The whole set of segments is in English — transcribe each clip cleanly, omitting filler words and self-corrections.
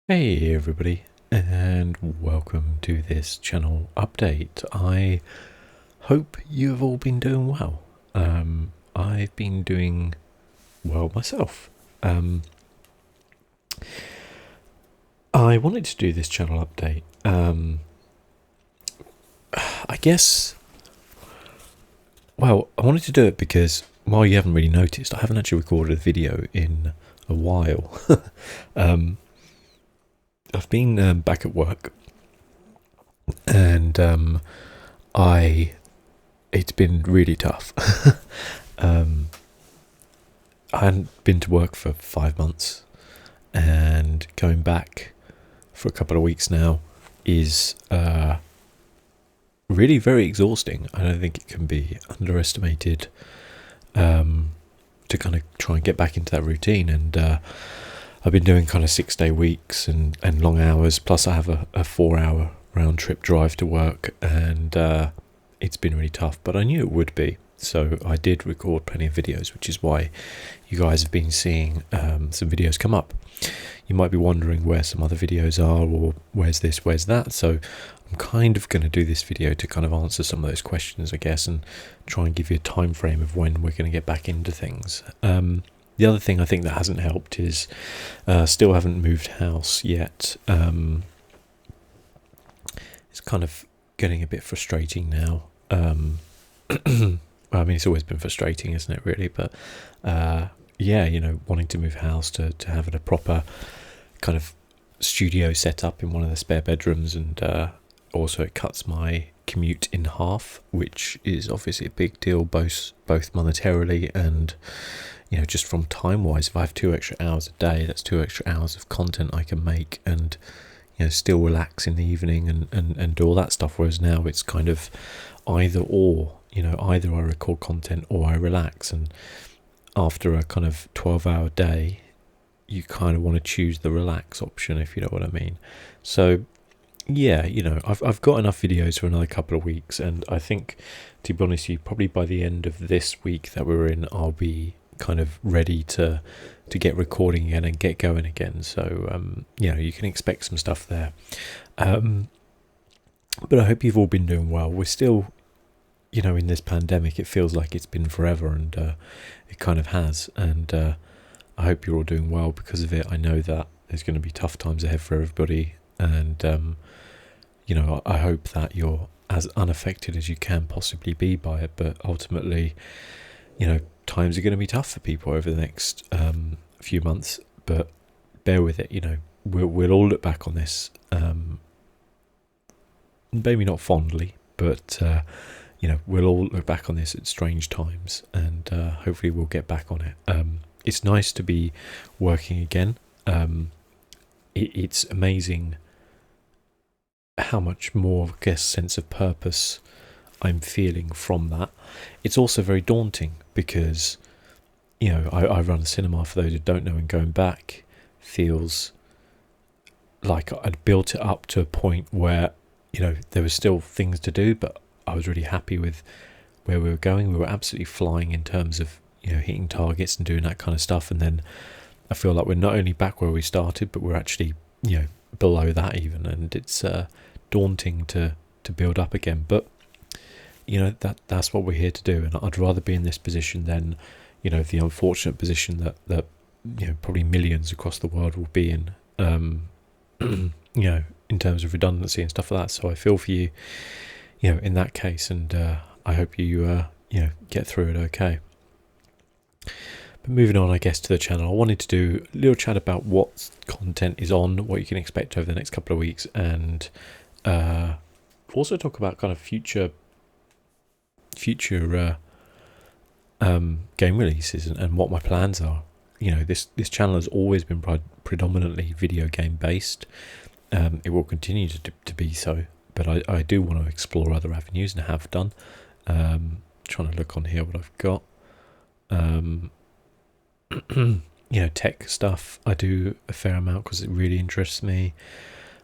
Hey everybody, and welcome to this channel update. I hope you have all been doing well. I've been doing well myself. I wanted to do this channel update. I guess, I wanted to do it because, while you haven't really noticed, I haven't actually recorded a video in a while. I've been back at work, and it's been really tough. I hadn't been to work for 5 months, and going back for a couple of weeks now is really very exhausting. I don't think it can be underestimated to kind of try and get back into that routine. And I've been doing kind of 6-day weeks and long hours, plus I have a 4-hour round trip drive to work, and it's been really tough, but I knew it would be. So I did record plenty of videos, which is why you guys have been seeing some videos come up. You might be wondering where some other videos are, or where's this, where's that. So I'm kind of going to do this video to kind of answer some of those questions, I guess, and try and give you a time frame of when we're going to get back into things. The other thing I think that hasn't helped is still haven't moved house yet. It's kind of getting a bit frustrating now. Well, I mean, it's always been frustrating, isn't it, really? But yeah, wanting to move house to have a proper kind of studio set up in one of the spare bedrooms, and also it cuts my commute in half, which is obviously a big deal, both monetarily and just from time wise. If I have 2 extra hours a day, that's 2 extra hours of content I can make, and still relax in the evening and do all that stuff. Whereas now it's kind of either or. Either I record content or I relax, and after a kind of 12-hour day, you kind of want to choose the relax option, if you know what I mean. So yeah, I've got enough videos for another couple of weeks, and I think, to be honest with you, probably by the end of this week that we're in, I'll be kind of ready to get recording again and get going again. So you can expect some stuff there. But I hope you've all been doing well. We're still, in this pandemic, it feels like it's been forever, and it kind of has. And I hope you're all doing well because of it. I know that there's going to be tough times ahead for everybody, and I hope that you're as unaffected as you can possibly be by it. But ultimately, times are going to be tough for people over the next few months. But bear with it. We'll all look back on this, maybe not fondly, but we'll all look back on this at strange times, and hopefully we'll get back on it. It's nice to be working again. It's amazing how much more, I guess, sense of purpose I'm feeling from that. It's also very daunting because, I run a cinema, for those who don't know, and going back feels like I'd built it up to a point where, there were still things to do, but I was really happy with where we were going. We were absolutely flying in terms of, hitting targets and doing that kind of stuff. And then I feel like we're not only back where we started, but we're actually, below that even. And it's daunting to build up again. But, that's what we're here to do. And I'd rather be in this position than, the unfortunate position that probably millions across the world will be in, in terms of redundancy and stuff like that. So I feel for you, in that case, and I hope you get through it okay. But moving on, I guess, to the channel, I wanted to do a little chat about what content is on, what you can expect over the next couple of weeks, and also talk about kind of future game releases and what my plans are. This channel has always been predominantly video game based. It will continue to be so, but I do want to explore other avenues, and have done. Trying to look on here what I've got. Tech stuff I do a fair amount because it really interests me.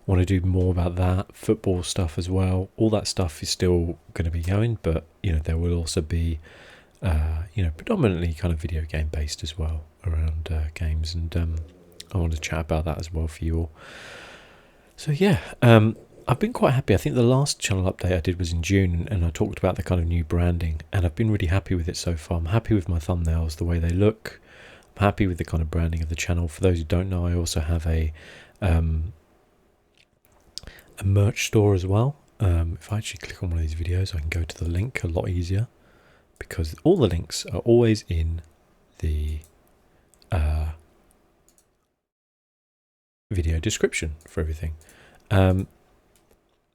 Want to do more about that. Football stuff as well. All that stuff is still going to be going, but there will also be predominantly kind of video game based as well around games. And I want to chat about that as well for you all. So yeah, I've been quite happy. I think the last channel update I did was in June, and I talked about the kind of new branding, and I've been really happy with it so far. I'm happy with my thumbnails, the way they look. I'm happy with the kind of branding of the channel. For those who don't know, I also have a merch store as well. If I actually click on one of these videos, I can go to the link a lot easier, because all the links are always in the video description for everything.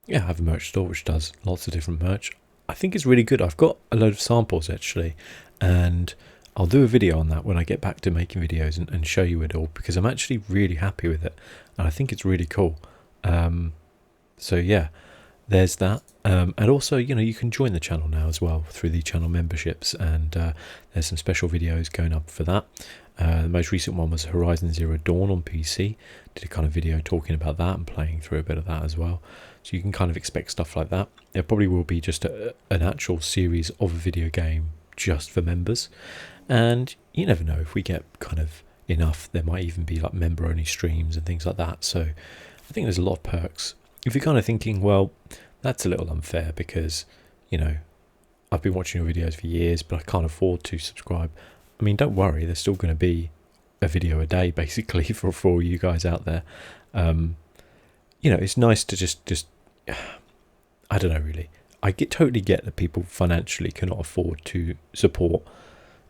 Yeah, I have a merch store which does lots of different merch. I think it's really good. I've got a load of samples actually, and I'll do a video on that when I get back to making videos and show you it all, because I'm actually really happy with it and I think it's really cool. So yeah, there's that. And also, you know, you can join the channel now as well through the channel memberships, and there's some special videos going up for that. The most recent one was Horizon Zero Dawn on PC. Did a kind of video talking about that and playing through a bit of that as well. So you can kind of expect stuff like that. There probably will be just an actual series of a video game just for members. And you never know, if we get kind of enough, there might even be like member only streams and things like that. So I think there's a lot of perks. If you're kind of thinking, well, that's a little unfair because, you know, I've been watching your videos for years, but I can't afford to subscribe. I mean, don't worry, there's still going to be a video a day, basically, for all you guys out there. You know, it's nice to just I don't know, really. I totally get that people financially cannot afford to support,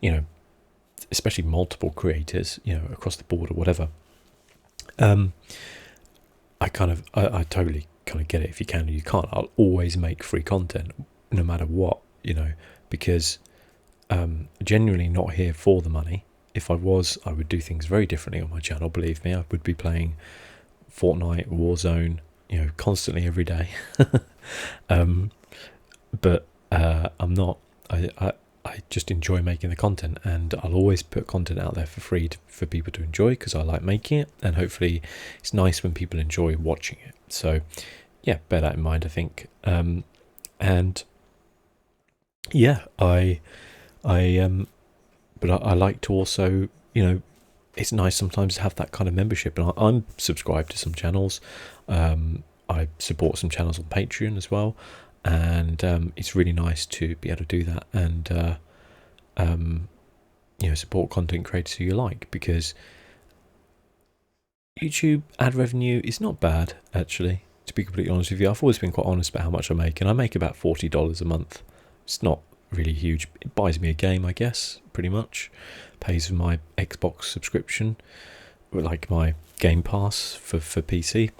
you know, especially multiple creators, you know, across the board or whatever. I totally kind of get it. If you can or you can't, I'll always make free content no matter what, you know, because genuinely not here for the money. If I was, I would do things very differently on my channel. Believe me, I would be playing Fortnite, Warzone, you know, constantly every day. But I'm not. I just enjoy making the content, and I'll always put content out there for free for people to enjoy, because I like making it, and hopefully it's nice when people enjoy watching it. So yeah, bear that in mind, I think. And yeah, but I like to also, you know, it's nice sometimes to have that kind of membership, and I'm subscribed to some channels. I support some channels on Patreon as well, and it's really nice to be able to do that and you know, support content creators who you like, because YouTube ad revenue is not bad, actually, to be completely honest with you. I've always been quite honest about how much I make, and I make about $40 a month. It's not really huge. It buys me a game, I guess, pretty much. Pays for my Xbox subscription, like my Game Pass for PC.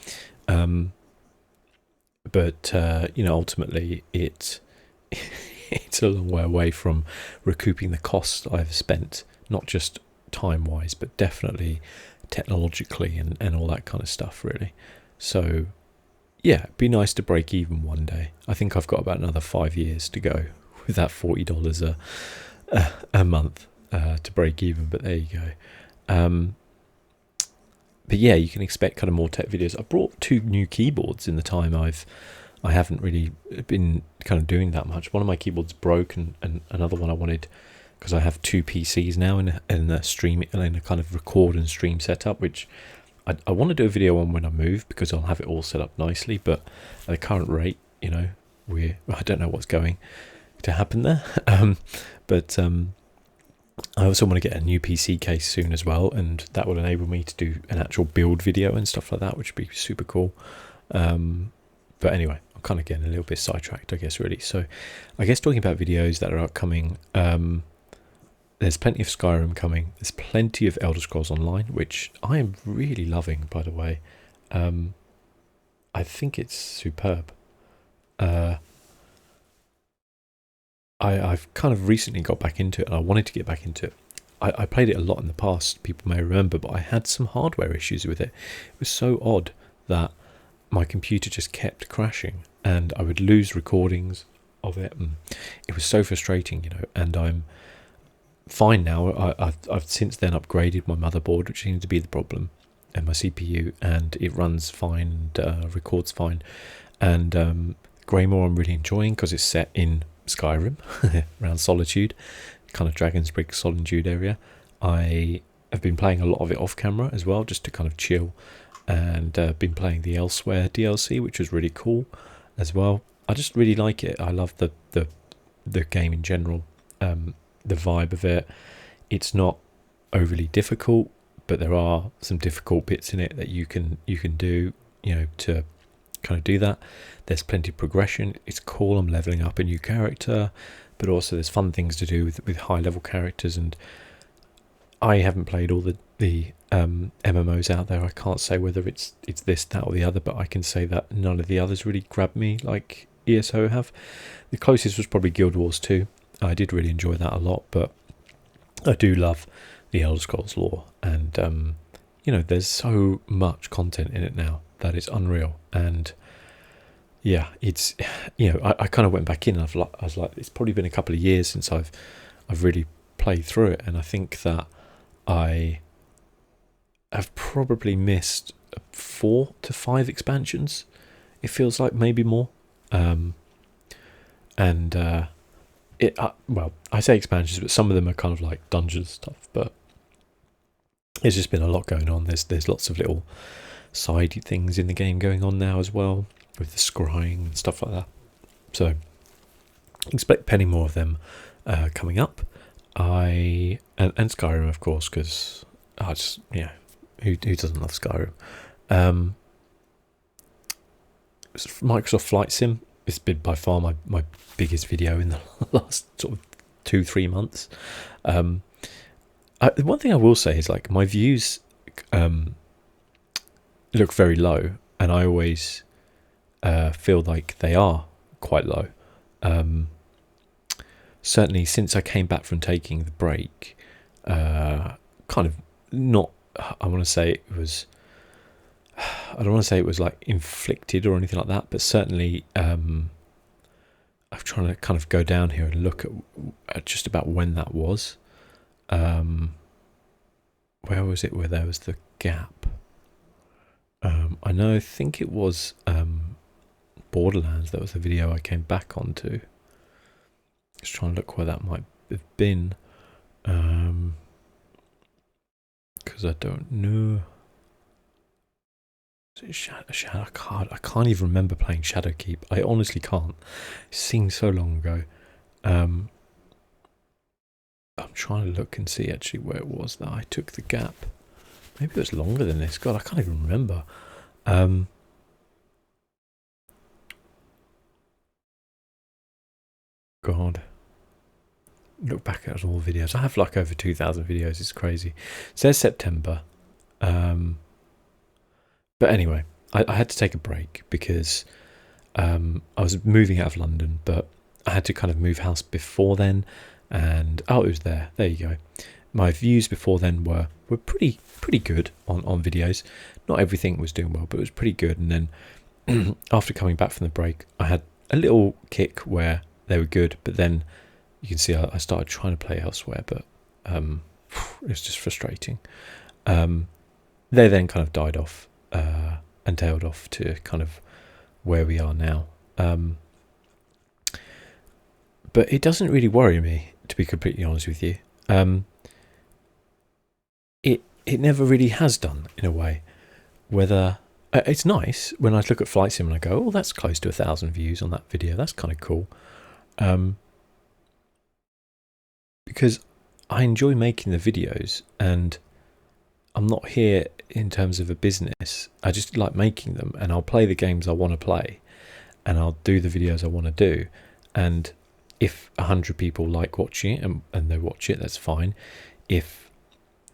But you know, ultimately it's a long way away from recouping the cost I've spent, not just time wise, but definitely technologically and all that kind of stuff, really. So yeah, it'd be nice to break even one day. I think I've got about another 5 years to go with that $40 a month to break even, but there you go. But yeah, you can expect kind of more tech videos. I brought 2 new keyboards in the time I haven't really been kind of doing that much. One of my keyboards broke, and another one I wanted, because I have 2 PCs now in a stream, in a kind of record and stream setup, which I want to do a video on when I move, because I'll have it all set up nicely. But at the current rate, you know, I don't know what's going to happen there. But I also want to get a new PC case soon as well, and that will enable me to do an actual build video and stuff like that, which would be super cool. But anyway, I'm kind of getting a little bit sidetracked, I guess, really. So I guess talking about videos that are upcoming, there's plenty of Skyrim coming. There's plenty of Elder Scrolls Online, which I am really loving, by the way. I think it's superb. I've kind of recently got back into it, and I wanted to get back into it. I played it a lot in the past, people may remember, but I had some hardware issues with it. It was so odd that my computer just kept crashing, and I would lose recordings of it, and it was so frustrating, you know. And I'm fine now. I've since then upgraded my motherboard, which seems to be the problem, and my CPU, and it runs fine and records fine. And Greymore I'm really enjoying, because it's set in Skyrim, around Solitude, kind of Dragonsbridge Solitude area. I I've been playing a lot of it off camera as well, just to kind of chill, and been playing the Elsewhere DLC, which was really cool as well. I just really like it. I love the game in general, the vibe of it. It's not overly difficult, but there are some difficult bits in it that you can do, to kind of do that. There's plenty of progression. It's cool. I'm leveling up a new character, but also there's fun things to do with high level characters. And I haven't played all the MMOs out there. I can't say whether it's this, that, or the other, but I can say that none of the others really grabbed me like ESO have. The closest was probably Guild Wars 2. I did really enjoy that a lot, but I do love the Elder Scrolls lore, and there's so much content in it now that it's unreal. And yeah, it's I kind of went back in, and I was like, it's probably been a couple of years since I've really played through it, and I think that I have probably missed 4 to 5 expansions. It feels like, maybe more. I say expansions, but some of them are kind of like dungeon stuff. But there's just been a lot going on. There's lots of little side things in the game going on now as well, with the scrying and stuff like that. So expect plenty more of them coming up. And Skyrim, of course, because who doesn't love Skyrim? Microsoft Flight Sim. It's been by far my biggest video in the last sort of 2-3 months. One thing I will say is, like, my views look very low, and I always feel like they are quite low. Certainly since I came back from taking the break, kind of not. I don't want to say it was like inflicted or anything like that, but certainly I'm trying to kind of go down here and look at just about when that was. Where was it where there was the gap? I think it was Borderlands. That was the video I came back onto. Just trying to look where that might have been, because I don't know. Shadow card. I can't even remember playing Shadowkeep. I honestly can't. It seems so long ago. I'm trying to look and see actually where it was that I took the gap. Maybe it was longer than this. God, I can't even remember. God. Look back at all the videos. I have like over 2,000 videos. It's crazy. It says September. But anyway, I had to take a break because I was moving out of London, but I had to kind of move house before then. And it was there. There you go. My views before then were pretty good on videos. Not everything was doing well, but it was pretty good. And then after coming back from the break, I had a little kick where they were good, but then you can see I started trying to play elsewhere, but it was just frustrating. They then kind of died off and tailed off to kind of where we are now. But it doesn't really worry me, to be completely honest with you. It never really has done, in a way. Whether it's nice when I look at Flight Sim and I go, oh, that's close to 1,000 views on that video. That's kind of cool. Because I enjoy making the videos, and I'm not here in terms of a business. I just like making them, and I'll play the games I want to play, and I'll do the videos I want to do. And if 100 people like watching it and they watch it, that's fine. If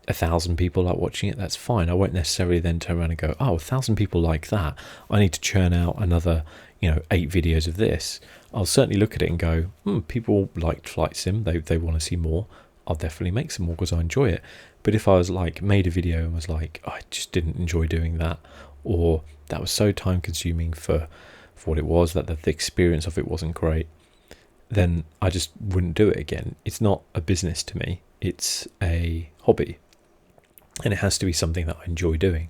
1,000 people like watching it, that's fine. I won't necessarily then turn around and go, oh, 1,000 people like that, I need to churn out another 8 videos of this. I'll certainly look at it and go, people liked Flight Sim, they want to see more. I'll definitely make some more because I enjoy it. But if I was like made a video and was like, I just didn't enjoy doing that, or that was so time consuming for what it was, that the experience of it wasn't great, then I just wouldn't do it again. It's not a business to me. It's a hobby. And it has to be something that I enjoy doing.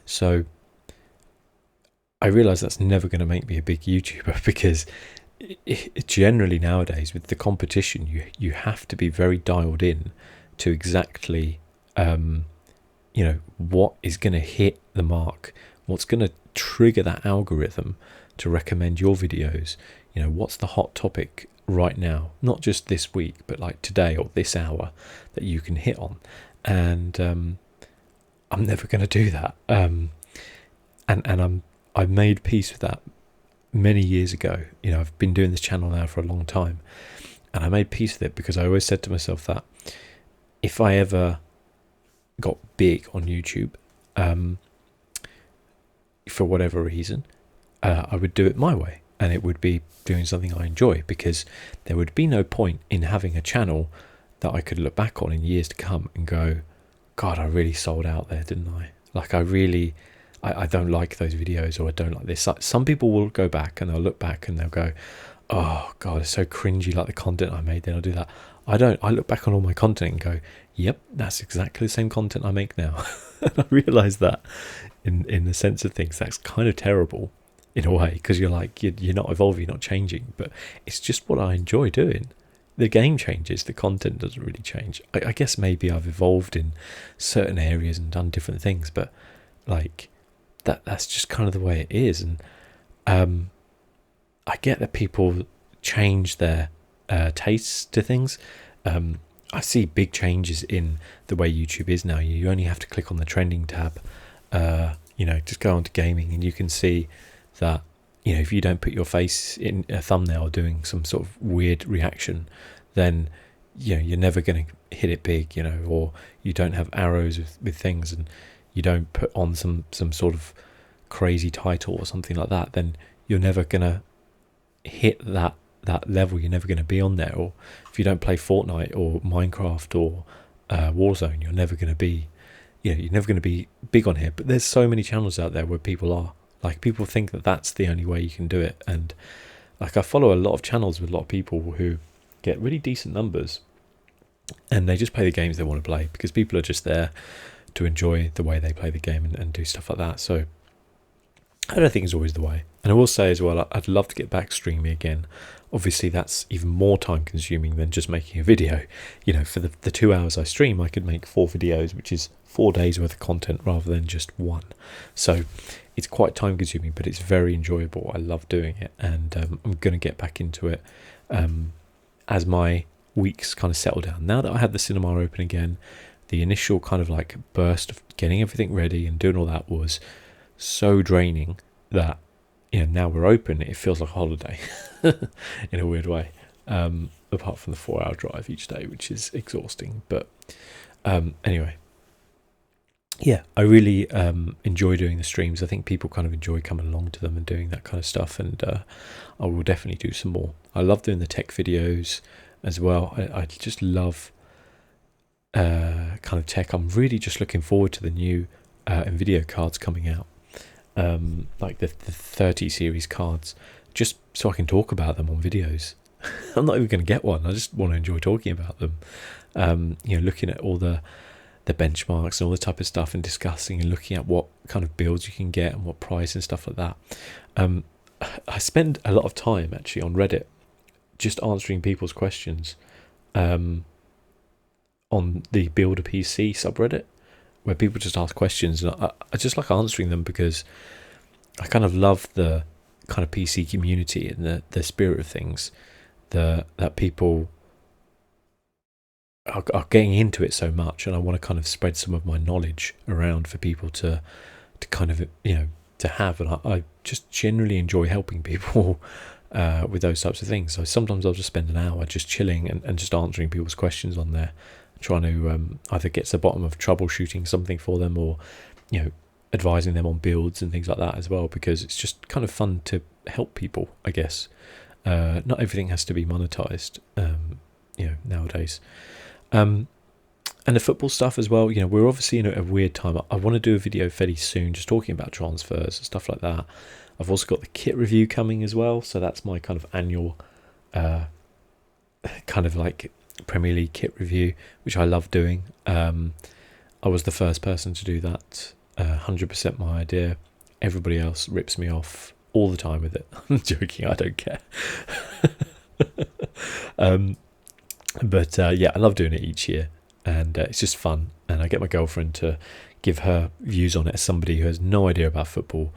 So I realise that's never going to make me a big YouTuber, because generally nowadays with the competition, you have to be very dialed in to exactly what is going to hit the mark, what's going to trigger that algorithm to recommend your videos. What's the hot topic right now, not just this week, but like today or this hour, that you can hit on. And I'm never going to do that. I made peace with that many years ago. I've been doing this channel now for a long time, and I made peace with it because I always said to myself that if I ever got big on YouTube, for whatever reason, I would do it my way, and it would be doing something I enjoy, because there would be no point in having a channel that I could look back on in years to come and go, God, I really sold out there, didn't I? Like, I don't like those videos, or I don't like this. Some people will go back and they'll look back and they'll go, oh God, it's so cringy, like the content I made then. I'll do that. I don't. I look back on all my content and go, yep, that's exactly the same content I make now. And I realise that in the sense of things, that's kind of terrible in a way, because you're like, you're not evolving, you're not changing, but it's just what I enjoy doing. The game changes, the content doesn't really change. I guess maybe I've evolved in certain areas and done different things, but like that's just kind of the way it is. And I get that people change their tastes to things. I see big changes in the way YouTube is now. You only have to click on the trending tab, just go onto gaming, and you can see that, if you don't put your face in a thumbnail doing some sort of weird reaction, then you're never going to hit it big, or you don't have arrows with things, and you don't put on some sort of crazy title or something like that, then you're never going to hit that level. You're never going to be on there. Or if you don't play Fortnite or Minecraft or Warzone, you're never going to be you're never going to be big on here. But there's so many channels out there where people are. Like, people think that that's the only way you can do it. And like, I follow a lot of channels with a lot of people who get really decent numbers, and they just play the games they want to play, because people are just there to enjoy the way they play the game and do stuff like that. So I don't think it's always the way. And I will say as well, I'd love to get back streaming again. Obviously, that's even more time consuming than just making a video. For the 2 hours I stream, I could make 4 videos, which is 4 days worth of content rather than just one. So it's quite time consuming, but it's very enjoyable. I love doing it, and I'm going to get back into it as my weeks kind of settle down. Now that I have the cinema open again, the initial kind of like burst of getting everything ready and doing all that was so draining that now we're open, it feels like a holiday in a weird way, apart from the 4-hour drive each day, which is exhausting. But anyway, yeah, I really enjoy doing the streams. I think people kind of enjoy coming along to them and doing that kind of stuff, and I will definitely do some more. I love doing the tech videos as well. I just love kind of tech. I'm really just looking forward to the new NVIDIA cards coming out, like the 30 series cards, just so I can talk about them on videos. I'm not even going to get one. I just want to enjoy talking about them. Looking at all the benchmarks and all the type of stuff, and discussing and looking at what kind of builds you can get and what price and stuff like that. I spend a lot of time actually on Reddit just answering people's questions on the Build a PC subreddit, where people just ask questions, and I just like answering them, because I kind of love the kind of PC community and the spirit of things, that people are getting into it so much, and I want to kind of spread some of my knowledge around for people to kind of to have, and I just generally enjoy helping people with those types of things. So sometimes I'll just spend an hour just chilling and just answering people's questions on there, trying to either get to the bottom of troubleshooting something for them, or advising them on builds and things like that as well, because it's just kind of fun to help people, I guess. Not everything has to be monetized nowadays. And the football stuff as well, we're obviously in a weird time. I want to do a video fairly soon just talking about transfers and stuff like that. I've also got the kit review coming as well, so that's my kind of annual kind of like Premier League kit review, which I love doing. I was the first person to do that, 100% my idea. Everybody else rips me off all the time with it. I'm joking, I don't care. But yeah, I love doing it each year. and it's just fun. And I get my girlfriend to give her views on it as somebody who has no idea about football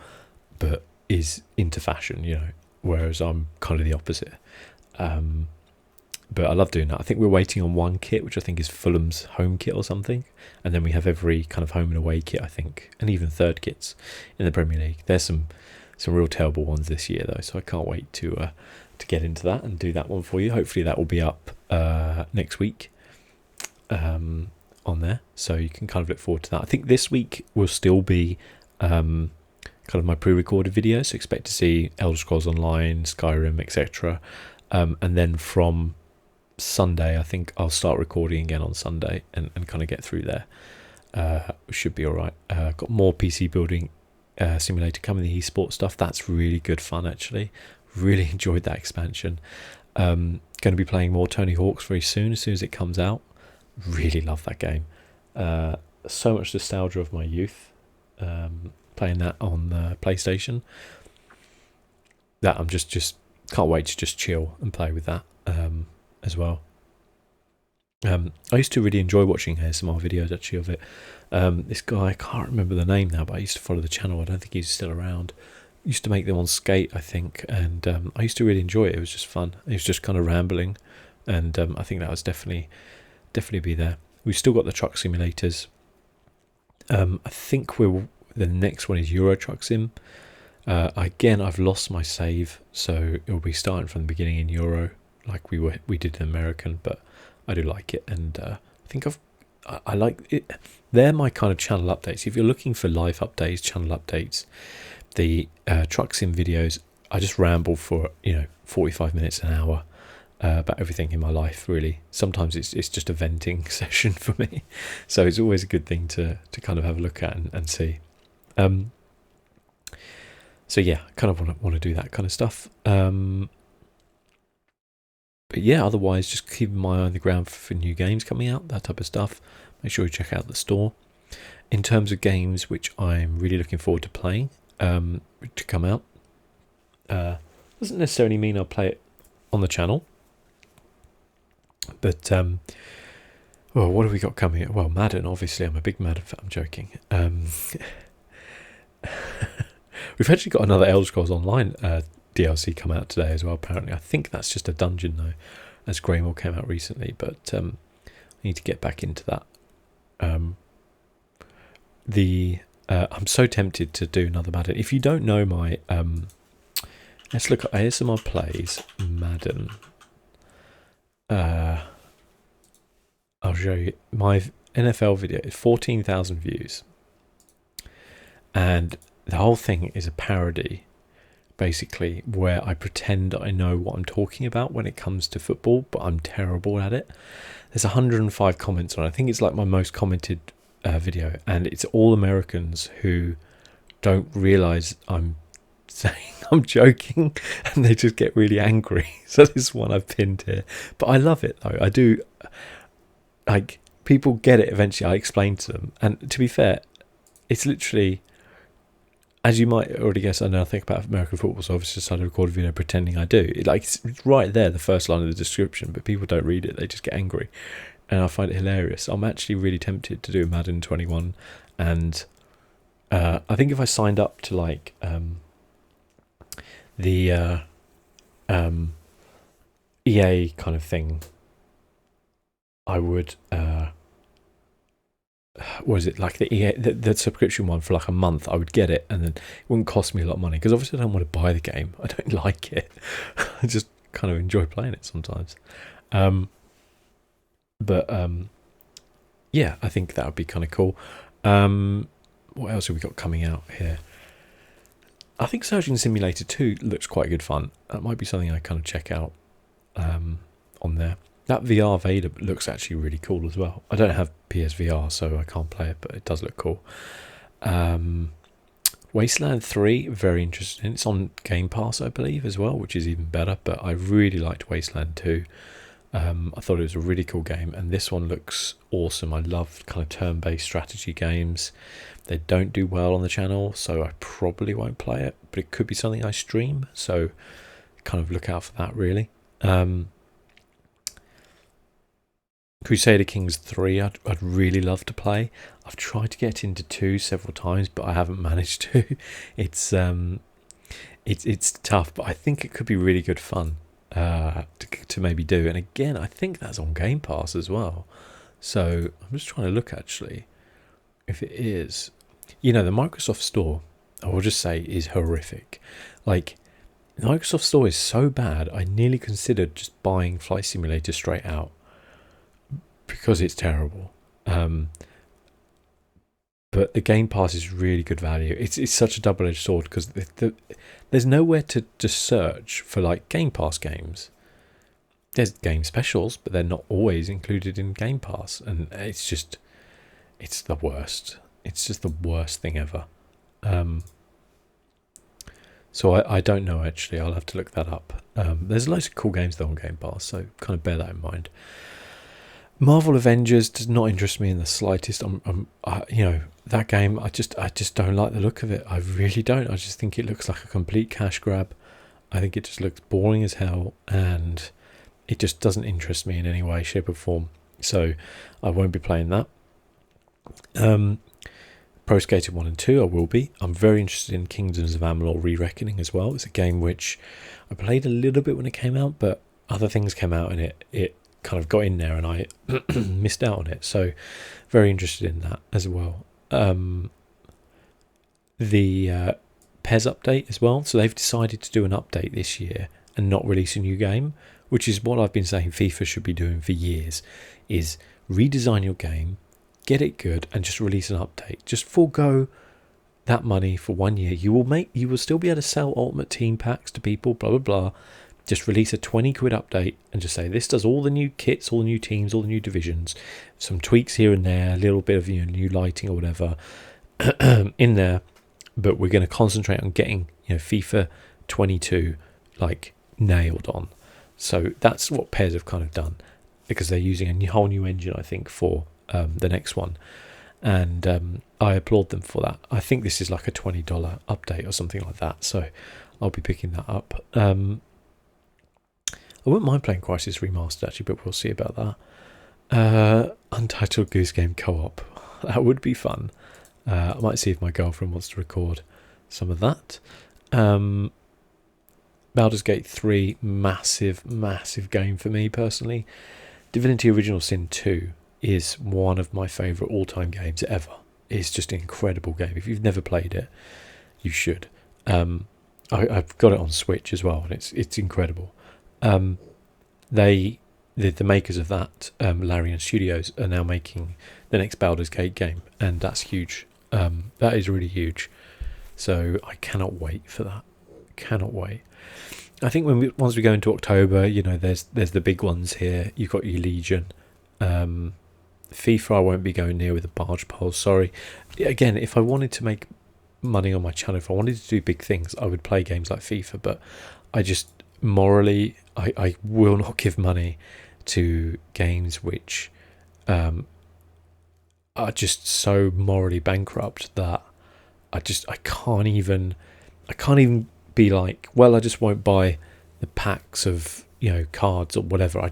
but is into fashion, whereas I'm kind of the opposite. But I love doing that. I think we're waiting on one kit, which I think is Fulham's home kit or something, and then we have every kind of home and away kit, I think, and even third kits in the Premier League. There's some real terrible ones this year though, so I can't wait to get into that and do that one for you. Hopefully that will be up next week on there, so you can kind of look forward to that. I think this week will still be kind of my pre-recorded videos, so expect to see Elder Scrolls Online, Skyrim, etc. And then from Sunday, I think I'll start recording again on Sunday and kind of get through there. Should be all right. Got more PC building simulator coming, the esports stuff. That's really good fun, actually. Really enjoyed that expansion. Going to be playing more Tony Hawk's very soon, as soon as it comes out. Really love that game. So much nostalgia of my youth. Playing that on the PlayStation. That I'm just can't wait to just chill and play with that as well. I used to really enjoy watching ASMR videos actually of it. This guy, I can't remember the name now, but I used to follow the channel. I don't think he's still around. Used to make them on Skate, I think, and I used to really enjoy it. It was just fun. It was just kind of rambling, and I think that was definitely be there. We've still got the truck simulators. I think the next one is Euro Truck Sim. Again, I've lost my save, so it'll be starting from the beginning in Euro, like we did in American, but I do like it, and I think I like it. They're my kind of channel updates. If you're looking for live updates, channel updates, the truck sim videos, I just ramble for 45 minutes, an hour about everything in my life, really. Sometimes it's just a venting session for me, so it's always a good thing to kind of have a look at and see. So yeah, I kind of want to do that kind of stuff. But yeah, otherwise, just keeping my eye on the ground for new games coming out, that type of stuff. Make sure you check out the store. In terms of games which I'm really looking forward to playing, to come out, doesn't necessarily mean I'll play it on the channel. But what have we got coming? Well, Madden, obviously. I'm a big Madden fan. I'm joking. We've actually got another Elder Scrolls Online DLC come out today as well, apparently. I think that's just a dungeon, though, as Greymore came out recently, but I need to get back into that. I'm so tempted to do another Madden. If you don't know my... let's look at Asmrplays Madden. I'll show you. My NFL video is 14,000 views. And the whole thing is a parody, basically, where I pretend I know what I'm talking about when it comes to football, but I'm terrible at it. There's 105 comments on it. I think it's like my most commented video, and it's all Americans who don't realise I'm saying I'm joking, and they just get really angry. So this one I've pinned here. But I love it, though. I do. Like, people get it eventually. I explain to them. And to be fair, it's literally... As you might already guess, I know I think about American football, so obviously decided to record a video pretending I do. It's right there, the first line of the description, but people don't read it, they just get angry. And I find it hilarious. I'm actually really tempted to do Madden 21, and I think if I signed up to like the EA kind of thing, I would... what is it, like the EA, the subscription one for like a month, I would get it, and then it wouldn't cost me a lot of money, because obviously I don't want to buy the game. I don't like it. I just kind of enjoy playing it sometimes. Yeah, I think that would be kind of cool. What else have we got coming out here? I think Surgeon Simulator 2 looks quite good fun. That might be something I kind of check out on there. That VR Vader looks actually really cool as well. I don't have PSVR, so I can't play it, but it does look cool. Wasteland 3, very interesting. It's on Game Pass, I believe, as well, which is even better, but I really liked Wasteland 2. I thought it was a really cool game, and this one looks awesome. I love kind of turn-based strategy games. They don't do well on the channel, so I probably won't play it, but it could be something I stream, so kind of look out for that, really. Crusader Kings 3, I'd really love to play. I've tried to get into 2 several times, but I haven't managed to. It's tough, but I think it could be really good fun to maybe do. And again, I think that's on Game Pass as well. So I'm just trying to look actually if it is. The Microsoft Store, I will just say, is horrific. Like, the Microsoft Store is so bad, I nearly considered just buying Flight Simulator straight out because it's terrible. But the Game Pass is really good value. It's such a double-edged sword because there's nowhere to just search for like Game Pass games. There's game specials, but they're not always included in Game Pass, and it's the worst. It's just the worst thing ever. So I don't know actually. I'll have to look that up. There's loads of cool games though on Game Pass, so kind of bear that in mind. Marvel Avengers does not interest me in the slightest. That game, I just don't like the look of it. I really don't. I just think it looks like a complete cash grab. I think it just looks boring as hell, and it just doesn't interest me in any way, shape, or form. So I won't be playing that. Pro Skater 1 and 2, I will be. I'm very interested in Kingdoms of Amalur Re-Reckoning as well. It's a game which I played a little bit when it came out, but other things came out and it kind of got in there and I missed out on it. So very interested in that as well. The PES update as well. So they've decided to do an update this year and not release a new game, which is what I've been saying FIFA should be doing for years, is redesign your game, get it good, and just release an update. Just forego that money for 1 year. You will still be able to sell Ultimate Team packs to people, blah blah blah. Just release a 20 quid update and just say this does all the new kits, all the new teams, all the new divisions, some tweaks here and there, a little bit of new lighting or whatever in there. But we're going to concentrate on getting FIFA 22 like nailed on. So that's what PES have kind of done, because they're using a whole new engine, I think, for the next one, and I applaud them for that. I think this is like a $20 update or something like that, so I'll be picking that up. I wouldn't mind playing Crisis Remastered actually, but we'll see about that. Untitled Goose Game Co-op, that would be fun. I might see if my girlfriend wants to record some of that. Baldur's Gate 3, massive game for me personally. Divinity Original Sin 2 is one of my favourite all-time games ever. It's just an incredible game. If you've never played it, you should. I've got it on Switch as well, and it's incredible. The makers of that, Larian Studios, are now making the next Baldur's Gate game, and that's huge. That is really huge. So I cannot wait for that. Cannot wait. I think once we go into October, there's the big ones here. You've got your Legion. FIFA I won't be going near with a barge pole, sorry. Again, if I wanted to make money on my channel, if I wanted to do big things, I would play games like FIFA, but I just morally I will not give money to games which are just so morally bankrupt that I can't even be like, well, I just won't buy the packs of cards or whatever. I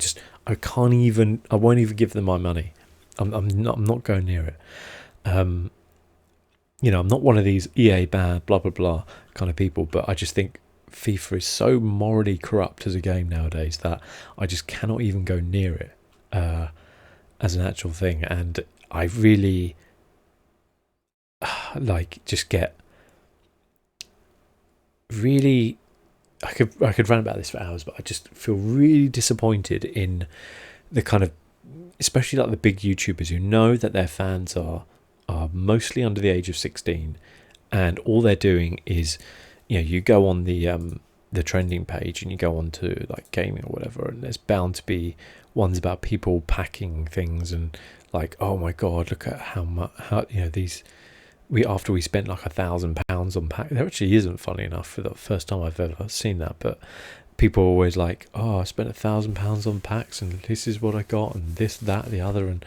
won't even give them my money. I'm not going near it. I'm not one of these EA bad blah blah blah kind of people, but I just think FIFA is so morally corrupt as a game nowadays that I just cannot even go near it as an actual thing. And I really just get really, I could rant about this for hours, but I just feel really disappointed in the kind of, especially like the big YouTubers who know that their fans are mostly under the age of 16, and all they're doing is, you go on the trending page and you go on to like gaming or whatever, and there's bound to be ones about people packing things and like, oh my god, look at how these. After we spent like £1,000 on pack, there actually isn't, funny enough, for the first time I've ever seen that, but people are always like, oh, I spent £1,000 on packs and this is what I got and this, that, the other, and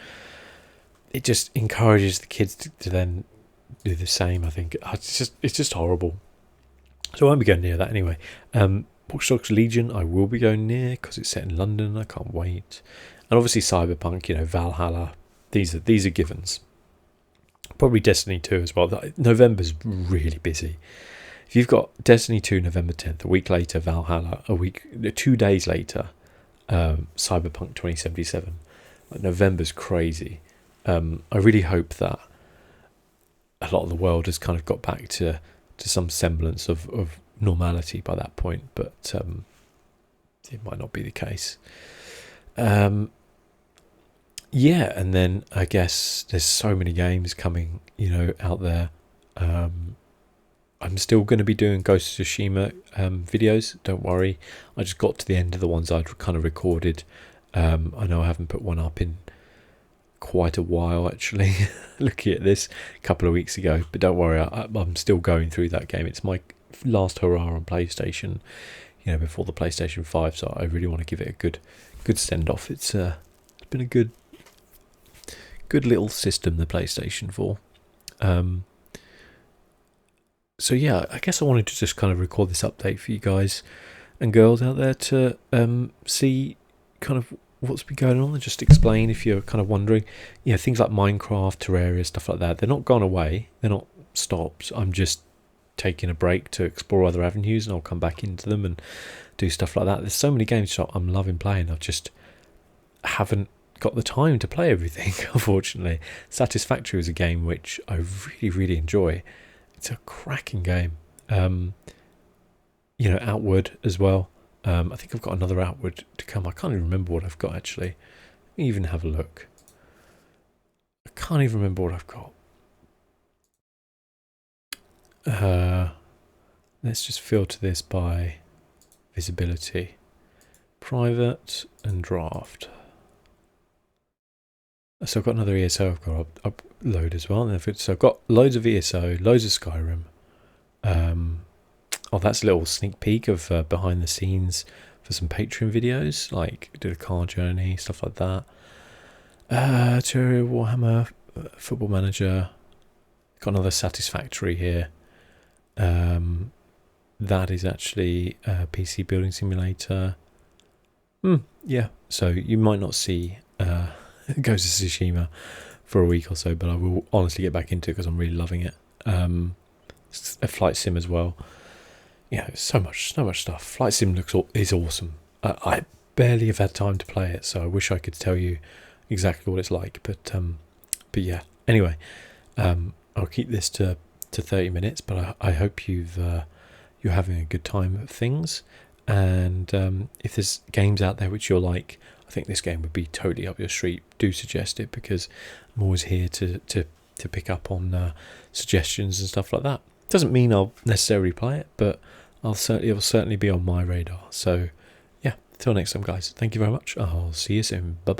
it just encourages the kids to then do the same. I think it's just horrible. So I won't be going near that anyway. Watch Dogs Legion I will be going near because it's set in London. I can't wait. and obviously Cyberpunk, Valhalla. These are givens. Probably Destiny 2 as well. November's really busy. If you've got Destiny 2 November 10th, a week later Valhalla, 2 days later Cyberpunk 2077. November's crazy. I really hope that a lot of the world has kind of got back to some semblance of normality by that point, but it might not be the case. Yeah, and then I guess there's so many games coming, out there. I'm still going to be doing Ghost of Tsushima videos, don't worry. I just got to the end of the ones I'd kind of recorded. I know I haven't put one up in quite a while, actually, looking at this a couple of weeks ago, but don't worry, I'm still going through that game. It's my last hurrah on PlayStation, before the PlayStation 5, so I really want to give it a good send-off. It's been a good little system, the PlayStation 4. So yeah, I guess I wanted to just kind of record this update for you guys and girls out there to see kind of what's been going on, and just explain if you're kind of wondering. Things like Minecraft, Terraria, stuff like that, they're not gone away, they're not stopped. I'm just taking a break to explore other avenues, and I'll come back into them and do stuff like that. There's so many games that I'm loving playing. I just haven't got the time to play everything, unfortunately. Satisfactory is a game which I really, really enjoy. It's a cracking game. Outward as well. I think I've got another Outward to come. I can't even remember what I've got, actually. Let me even have a look. I can't even remember what I've got. Let's just filter this by visibility. Private and draft. So I've got another ESO I've got to upload as well. So I've got loads of ESO, loads of Skyrim. That's a little sneak peek of behind the scenes for some Patreon videos, like did a car journey, stuff like that. Terraria, Warhammer, Football Manager. Got another Satisfactory here. That is actually a PC Building Simulator. Yeah, so you might not see Ghost of Tsushima for a week or so, but I will honestly get back into it because I'm really loving it. It's a flight sim as well. So much stuff. Flight sim is awesome. I barely have had time to play it, so I wish I could tell you exactly what it's like. But yeah. Anyway, I'll keep this to 30 minutes, but I hope you're having a good time of things. And if there's games out there which you're like, I think this game would be totally up your street, do suggest it, because I'm always here to pick up on suggestions and stuff like that. Doesn't mean I'll necessarily play it, but it'll certainly be on my radar. So yeah, till next time, guys, thank you very much. I'll see you soon. Bye bye.